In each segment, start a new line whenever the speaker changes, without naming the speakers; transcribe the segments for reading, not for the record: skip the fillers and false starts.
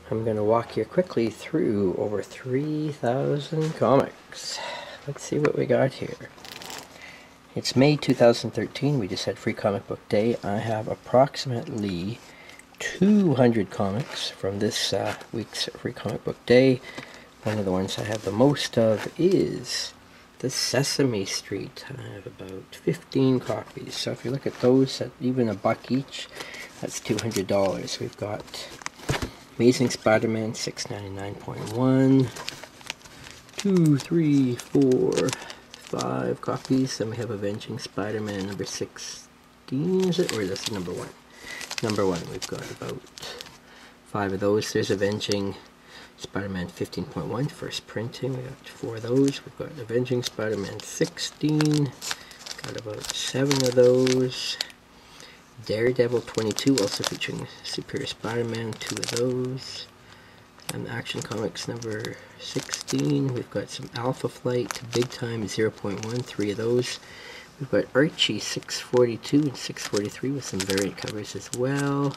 I'm going to walk you quickly through over 3,000 comics. Let's see what we got here. It's May 2013. We just had Free Comic Book Day. I have approximately 200 comics from this week's Free Comic Book Day. One of the ones I have the most of is the Sesame Street. I have about 15 copies. So if you look at those at even $1 each, that's $200. We've got Amazing Spider-Man 699.1, 2, 3, 4, 5 copies. Then we have Avenging Spider-Man number 16, is it? Or that's number 1? Number 1, we've got about 5 of those. There's Avenging Spider-Man 15.1, first printing. We got 4 of those. We've got Avenging Spider-Man 16, got about 7 of those. Daredevil 22, also featuring Superior Spider-Man, 2 of those. And Action Comics number 16, we've got some Alpha Flight, Big Time 0.1, 3 of those. We've got Archie 642 and 643 with some variant covers as well.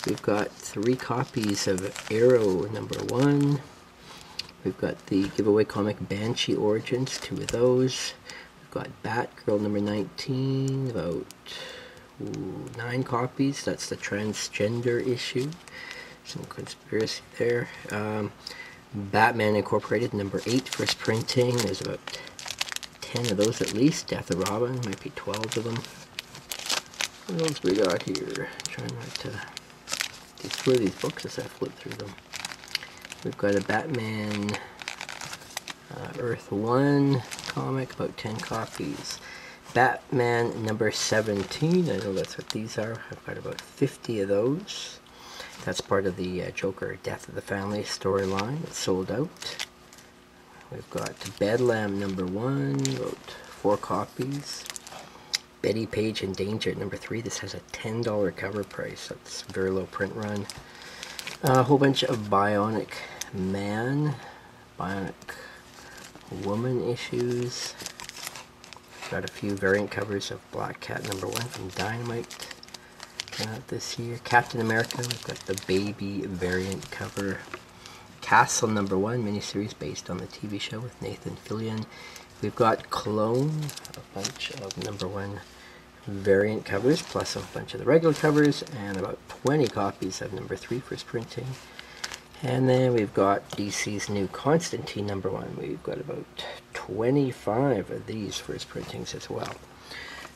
We've got 3 copies of Arrow number 1. We've got the giveaway comic Banshee Origins, 2 of those. We've got Batgirl number 19, about 9 copies. That's the transgender issue. Some conspiracy there. Batman Incorporated number 8, first printing. There's about 10 of those at least. Death of Robin, might be 12 of them. What else we got here? Trying not to destroy these books as I flip through them. We've got a Batman Earth 1 comic, about 10 copies. Batman number 17, I know that's what these are. I've got about 50 of those. That's part of the Joker Death of the Family storyline. It's sold out. We've got Bedlam number 1, about 4 copies. Betty Page in Danger number 3. This has a $10 cover price. That's a very low print run. A whole bunch of Bionic Man, Bionic Woman issues. Got a few variant covers of Black Cat number 1 from Dynamite. Came out this year. Captain America, we've got the baby variant cover. Castle number 1 miniseries based on the TV show with Nathan Fillion. We've got Clone, a bunch of number 1 variant covers, plus a bunch of the regular covers, and about 20 copies of number 3 first printing. And then we've got DC's new Constantine number 1. We've got about 25 of these first printings as well.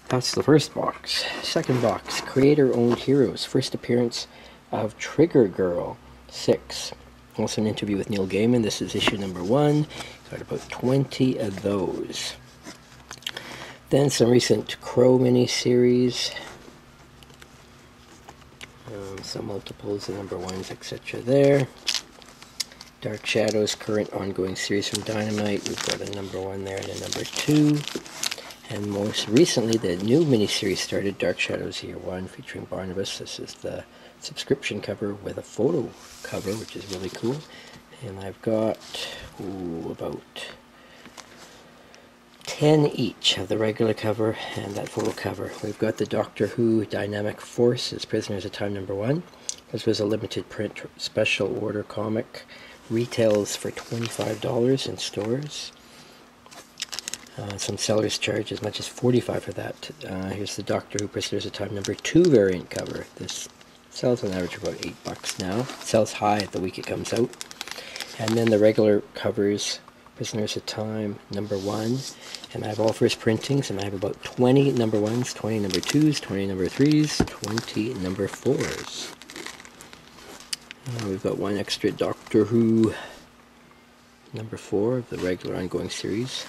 That's the first box. Second box, Creator-Owned Heroes. First appearance of Trigger Girl 6. Also an interview with Neil Gaiman. This is issue number 1. Got about 20 of those. Then some recent Crow miniseries. Some multiples of number 1s, etc. there. Dark Shadows, current ongoing series from Dynamite. We've got a number 1 there and a number 2. And most recently, the new miniseries started, Dark Shadows Year 1, featuring Barnabas. This is the subscription cover with a photo cover, which is really cool. And I've got about 10 each of the regular cover and that photo cover. We've got the Doctor Who Dynamic Forces, Prisoners of Time number 1. This was a limited print special order comic. Retails for $25 in stores. Some sellers charge as much as $45 for that. Here's the Doctor Who Prisoners of Time number 2 variant cover. This sells on average about $8 now. It sells high at the week it comes out. And then the regular covers, Prisoners of Time number 1. And I have all first printings, and I have about 20 number 1s, 20 number 2s, 20 number 3s, 20 number 4s. We've got 1 extra Doctor Who number 4 of the regular ongoing series.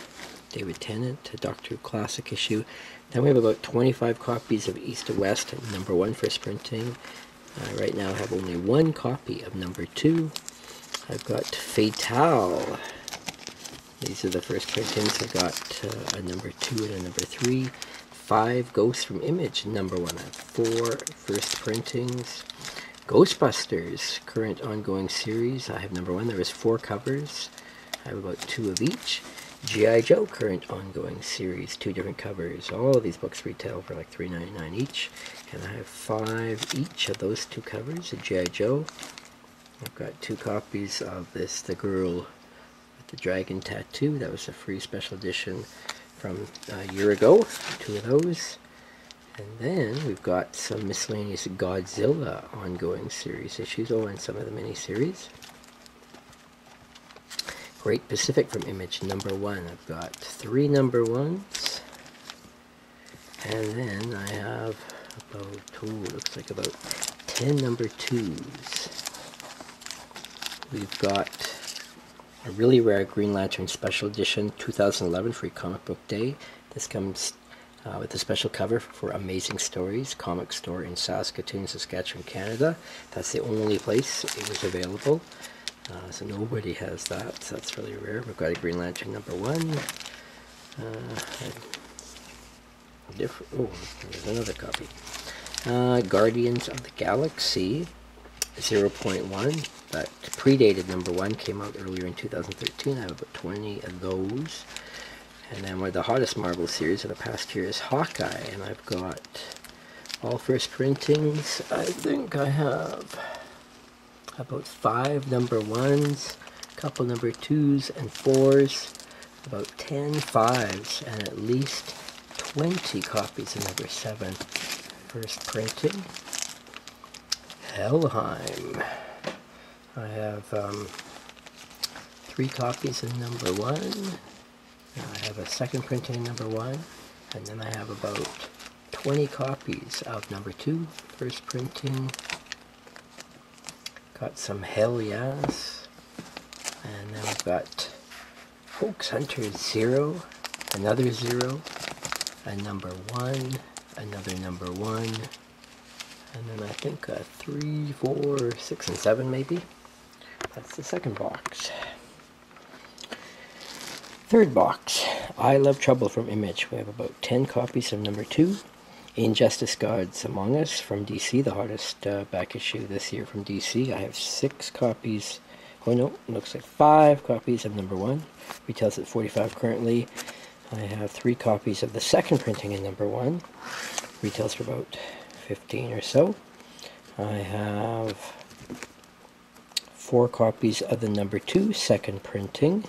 David Tennant, a Doctor Who classic issue. Then we have about 25 copies of East to West, number 1 first printing. Right now I have only 1 copy of number 2. I've got Fatale. These are the first printings. I've got a number 2 and a number 3. 5 Ghosts from Image, number 1. I have 4 first printings. Ghostbusters, current ongoing series. I have number 1. There is 4 covers. I have about 2 of each. G.I. Joe, current ongoing series, 2 different covers. All of these books retail for like $3.99 each. And I have 5 each of those 2 covers of G.I. Joe. I've got 2 copies of this, the girl with the dragon tattoo. That was a free special edition from a year ago. 2 of those. And then we've got some miscellaneous Godzilla ongoing series issues. Oh, and some of the mini-series. Great Pacific from Image #1. I've got 3 #1s. And then I have about, looks like about 10 #2s. We've got a really rare Green Lantern Special Edition 2011 Free Comic Book Day. This comes with a special cover for Amazing Stories comic store in Saskatoon, Saskatchewan, Canada. That's the only place it was available. So nobody has that, so that's really rare. We've got a Green Lantern #1. Oh, there's another copy. Guardians of the Galaxy 0.1. That predated #1, came out earlier in 2013. I have about 20 of those. And then one of the hottest Marvel series of the past year is Hawkeye, and I've got all first printings. I think I have about 5 #1s, a couple #2s and 4s, about 10 5s, and at least 20 copies of #7 first printing. Helheim. I have 3 copies of #1. I have a second printing of #1, and then I have about 20 copies of #2 first printing. Got some Hell Yes, and then we've got Hoax Hunter 0, another 0, a #1, another #1, and then I think 3, 4, 6, and 7 maybe. That's the second box. Third box, I Love Trouble from Image. We have about 10 copies of #2. Injustice Gods Among Us from DC, the hottest back issue this year from DC. I have 6 copies, oh no, it looks like 5 copies of #1. Retails at $45 currently. I have 3 copies of the second printing in #1. Retails for about $15 or so. I have 4 copies of the #2 second printing.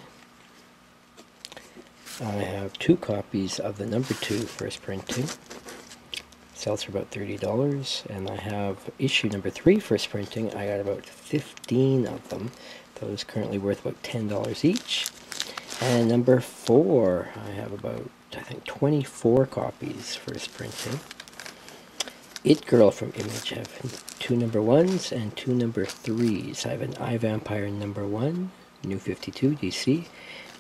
I have 2 copies of the #2 first printing. Sells for about $30. And I have issue #3 first printing. I got about 15 of them. Those currently worth about $10 each. And #4, I have about, I think, 24 copies first printing. It Girl from Image. I have 2 #1s and 2 #3s. I have an I Vampire #1, New 52, DC.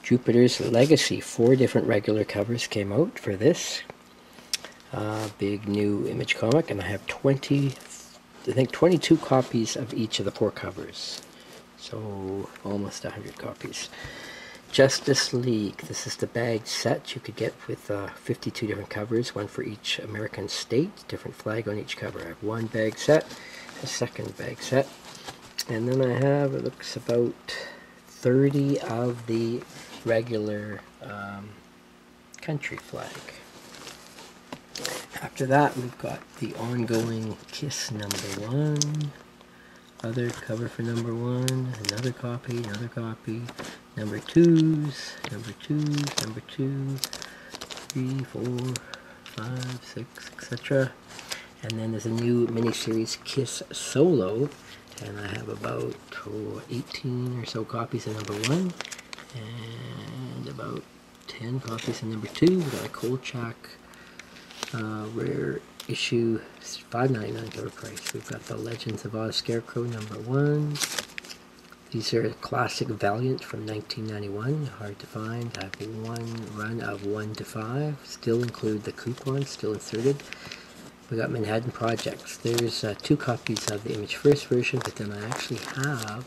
Jupiter's Legacy. 4 different regular covers came out for this big new Image comic, and I have 22 copies of each of the 4 covers. So almost 100 copies. Justice League. This is the bag set you could get with 52 different covers, one for each American state, different flag on each cover. I have 1 bag set, a second bag set, and then I have, it looks about 30 of the regular country flag. After that, we've got the ongoing Kiss #1, other cover for #1, another copy, #2s, #2, 3, 4, 5, 6, etc. And then there's a new miniseries, Kiss Solo, and I have about 18 or so copies of #1, and about 10 copies of #2. We've got a Kolchak rare issue, $5.99 cover price. We've got the Legends of Oz Scarecrow #1. These are classic Valiant from 1991, hard to find. I have 1 run of 1 to 5, still include the coupons, still inserted. We got Manhattan Projects. There's 2 copies of the Image first version, but then I actually have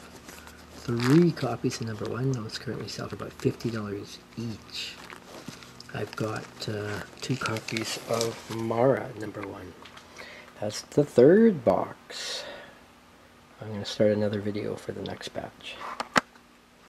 3 copies of #1. Those currently sell for about $50 each. I've got 2 copies of Mara #1. That's the third box. I'm going to start another video for the next batch.